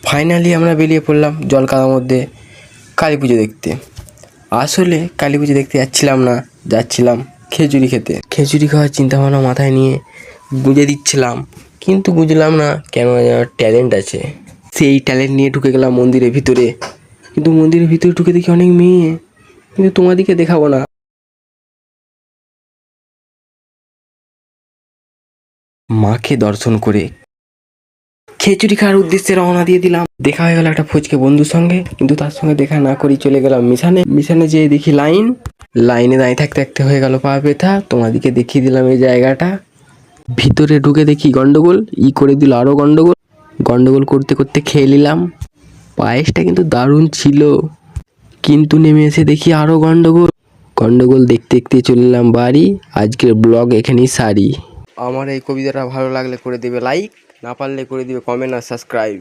Finally আমরা বেরিয়ে পড়লাম জলকাদার মধ্যে কালী পুজো দেখতে। আসলে কালী পুজো দেখতে যাচ্ছিলাম খিচুড়ি খেতে। খিচুড়ি খাওয়ার চিন্তাভাবনা মাথায় নিয়ে গুঁজে দিচ্ছিলাম, কিন্তু বুঝলাম না কেন আমার ট্যালেন্ট আছে। সেই ট্যালেন্ট নিয়ে ঢুকে গেলাম মন্দিরের ভিতরে। কিন্তু মন্দিরের ভিতরে ঢুকে দেখি অনেক মেয়ে, কিন্তু তোমাদেরকে দেখাবো না। মাকে দর্শন করে খিচুড়ি খাওয়ার উদ্দেশ্যে রওনা দিয়ে দিলাম। দেখা হয়ে গেল একটা ফচকে বন্ধুর সঙ্গে, কিন্তু তার সঙ্গে দেখা না করেই চলে গেলাম মিশনে যেয়ে দেখি লাইনে দাঁড়িয়ে থাকতে থাকতে হয়ে গেল পা ব্যথা। তোমাদেরকে দেখিয়ে দিলাম এই জায়গাটা। ভিতরে ঢুকে দেখি গন্ডগোল, করে দিল আরও গন্ডগোল করতে করতে খেয়ে নিলাম। পায়েসটা কিন্তু দারুণ ছিল, কিন্তু নেমে এসে দেখি আরও গন্ডগোল দেখতে দেখতে চলে এলাম বাড়ি। আজকের ব্লগ এখানেই সারি। আমার এই কবিতাটা ভালো লাগলে করে দেবে লাইক, না পারলে করে দিবে কমেন্ট আর সাবস্ক্রাইব।